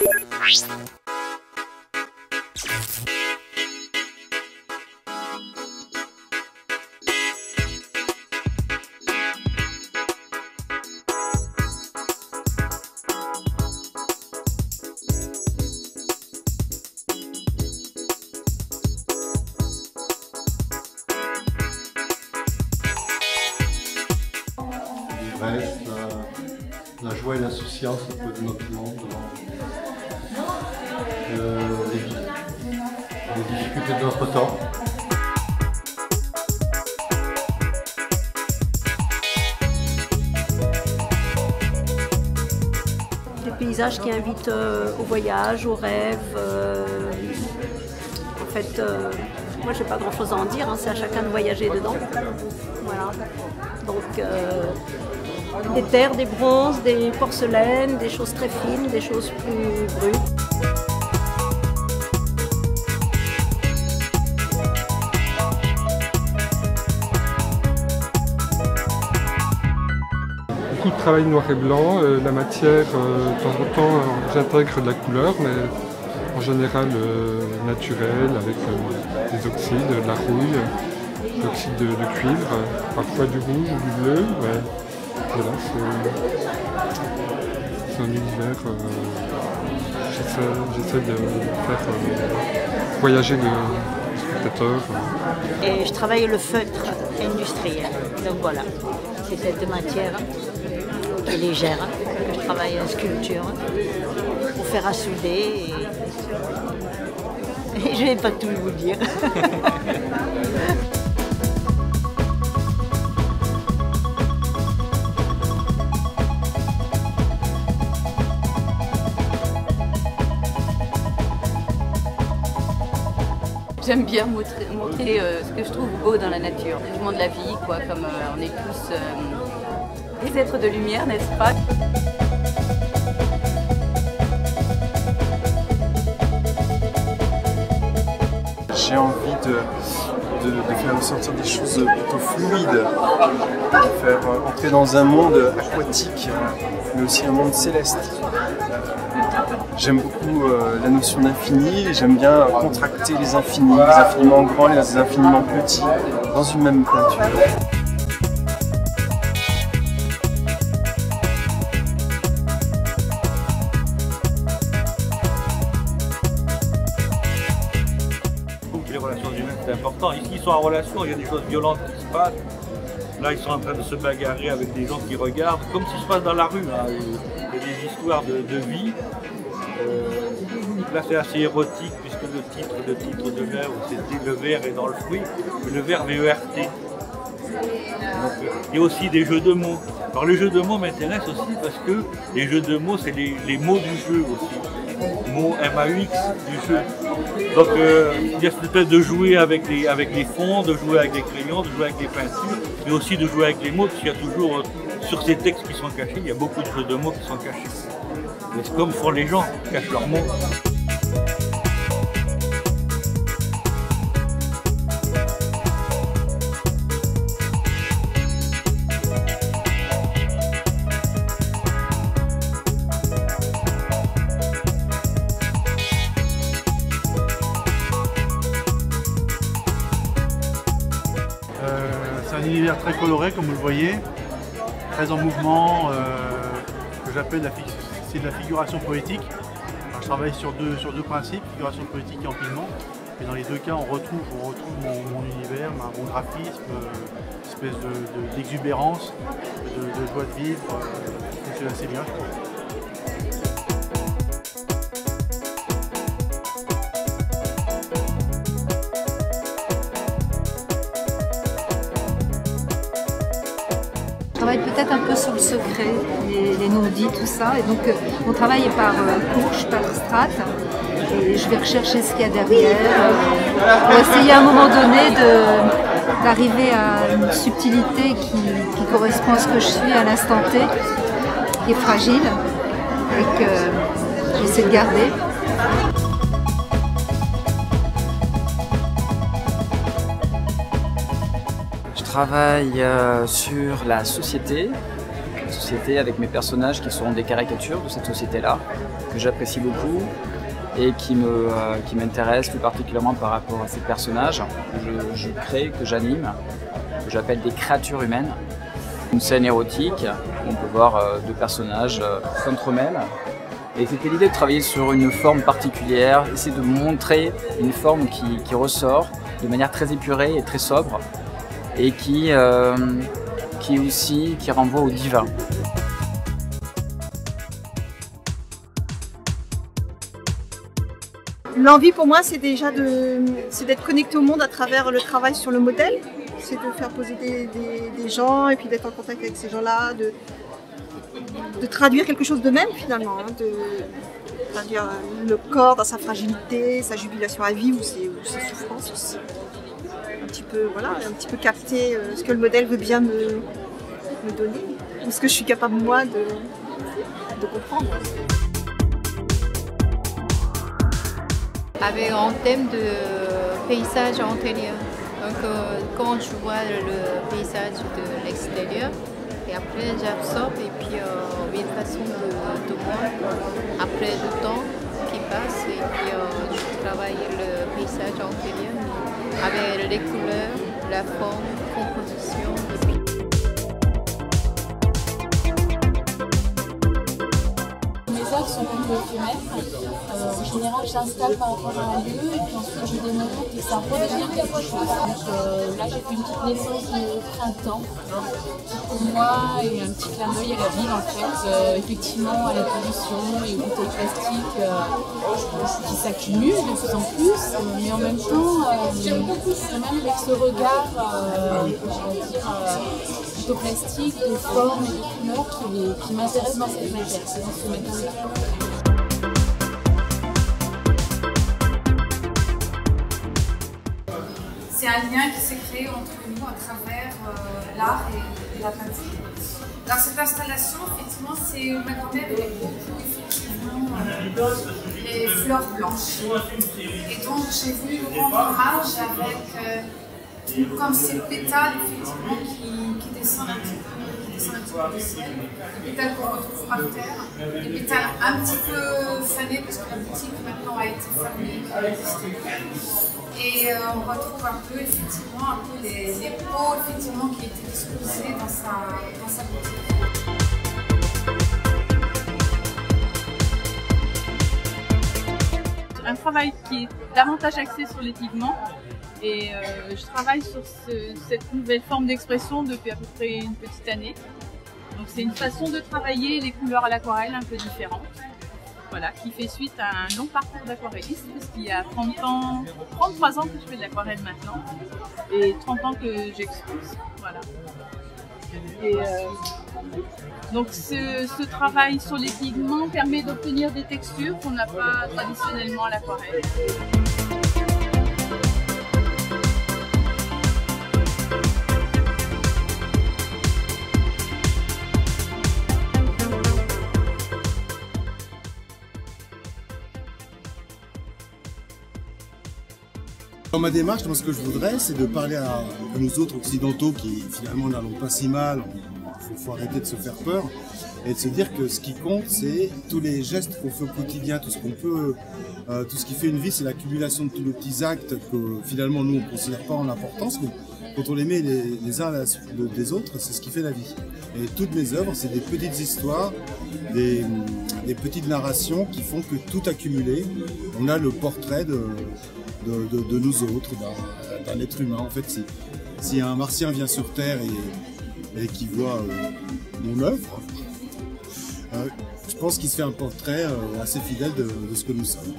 Reste la joie et l'insouciance un peu de notre monde, les difficultés de notre temps. Des paysages qui invitent au voyage, au rêve. En fait, moi j'ai pas grand chose à en dire, hein, c'est à chacun de voyager dedans. Voilà. Donc des terres, des bronzes, des porcelaines, des choses très fines, des choses plus brutes. Beaucoup de travail noir et blanc, la matière, de temps en temps j'intègre de la couleur, mais en général naturelle, avec des oxydes, de la rouille, l'oxyde de cuivre, parfois du rouge ou du bleu. Ouais. Voilà, c'est un univers, j'essaie de faire voyager le spectateur. Et je travaille le feutre industriel, donc voilà, c'est cette matière qui est légère, que je travaille en sculpture, pour faire à souder, et je ne vais pas tout vous dire. J'aime bien montrer ce que je trouve beau dans la nature, le mouvement de la vie, quoi, comme on est tous des êtres de lumière, n'est-ce pas? J'ai envie de faire ressortir des choses plutôt fluides, de faire entrer dans un monde aquatique, mais aussi un monde céleste. J'aime beaucoup la notion d'infini, j'aime bien contracter les infiniment grands et les infiniment petits, dans une même peinture. Les relations humaines, c'est important. Ici, ils sont en relation, il y a des choses violentes qui se passent. Là, ils sont en train de se bagarrer avec des gens qui regardent, comme ce qui se passe dans la rue. Hein. Il y a des histoires de vie. Là, c'est assez érotique, puisque le titre de l'œuvre, c'était Le ver est dans le fruit, le ver VERT. Donc, il y a aussi des jeux de mots. Alors, les jeux de mots m'intéressent aussi parce que les jeux de mots, c'est les mots du jeu aussi. Mots MAUX du jeu. Donc, il y a cette espèce de jouer avec les fonds, de jouer avec les crayons, de jouer avec les peintures, mais aussi de jouer avec les mots, parce qu'il y a toujours, sur ces textes qui sont cachés, il y a beaucoup de jeux de mots qui sont cachés. C'est comme font les gens, qui cachent leurs mots. C'est un univers très coloré, comme vous le voyez, très en mouvement, que j'appelle de la figuration poétique. Alors, je travaille sur deux principes, figuration poétique et empilement. Et dans les deux cas, on retrouve mon univers, mon graphisme, une espèce d'exubérance, de joie de vivre, qui fonctionne assez bien, je trouve. On travaille peut-être un peu sur le secret, les non-dits, tout ça. Et donc on travaille par couche, par strate. Et je vais rechercher ce qu'il y a derrière. Pour essayer à un moment donné d'arriver à une subtilité qui correspond à ce que je suis à l'instant T, qui est fragile et que j'essaie de garder. Je travaille sur la société avec mes personnages qui sont des caricatures de cette société-là. que j'apprécie beaucoup et qui m'intéresse plus particulièrement par rapport à ces personnages que je crée, que j'anime, que j'appelle des créatures humaines. Une scène érotique où on peut voir deux personnages s'entremêlent. Et c'était l'idée de travailler sur une forme particulière, essayer de montrer une forme qui ressort de manière très épurée et très sobre et qui renvoie au divin. L'envie pour moi, c'est déjà d'être connecté au monde à travers le travail sur le modèle. C'est de faire poser des gens et puis d'être en contact avec ces gens-là, de traduire quelque chose d'eux-mêmes finalement, hein, de traduire le corps dans sa fragilité, sa jubilation à vie ou ses souffrances aussi. Un petit peu capter ce que le modèle veut bien me donner, ou ce que je suis capable moi de comprendre. Avec un thème de paysage intérieur. Donc quand je vois le paysage de l'extérieur, et après j'absorbe et puis une façon de moi, après le temps qui passe, et puis je travaille le paysage intérieur avec les couleurs, la forme, composition. Mes œuvres sont plutôt éphémères. En général, j'installe par rapport à un lieu et puis ensuite je démonte et ça redevient quelque chose. Donc là, j'ai fait une petite naissance de printemps qui pour moi est un petit clin d'œil à la ville en fait. Effectivement, à la pollution et aux bouteilles plastiques qui s'accumulent de plus en plus, mais en même temps, quand même avec ce regard, je vais dire, plutôt plastique, de forme et de couleur qui m'intéresse dans cette matière, c'est dans ce matériel. C'est un lien qui s'est créé entre nous à travers l'art et la peinture. Alors cette installation, effectivement, c'est ma grand-mère qui a beaucoup effectivement les fleurs blanches. Et donc j'ai voulu rendre hommage avec comme ces pétales effectivement qui descendent un petit peu du ciel, les pétales qu'on retrouve par terre, des pétales un petit peu fanés parce que la boutique maintenant a été fermée, qui n'existait plus. Et on retrouve un peu effectivement les pots effectivement qui étaient disposés dans sa boutique. Un travail qui est davantage axé sur les pigments et je travaille sur cette nouvelle forme d'expression depuis à peu près une petite année. Donc c'est une façon de travailler les couleurs à l'aquarelle un peu différente. Voilà, qui fait suite à un long parcours d'aquarelliste, parce qu'il y a 33 ans que je fais de l'aquarelle maintenant, et 30 ans que j'expose. Voilà. Et donc ce travail sur les pigments permet d'obtenir des textures qu'on n'a pas traditionnellement à l'aquarelle. Dans ma démarche, moi, ce que je voudrais, c'est de parler à nous autres occidentaux qui finalement n'allons pas si mal, il faut arrêter de se faire peur et de se dire que ce qui compte, c'est tous les gestes qu'on fait au quotidien, tout ce qu'on peut, tout ce qui fait une vie, c'est l'accumulation de tous nos petits actes que finalement nous on ne considère pas en importance, mais quand on les met les uns à la suite des autres, c'est ce qui fait la vie. Et toutes mes œuvres, c'est des petites histoires, des petites narrations qui font que tout accumulé, on a le portrait de nous autres, d'un être humain. En fait, si un martien vient sur Terre et qui voit mon œuvre, je pense qu'il se fait un portrait assez fidèle de ce que nous sommes.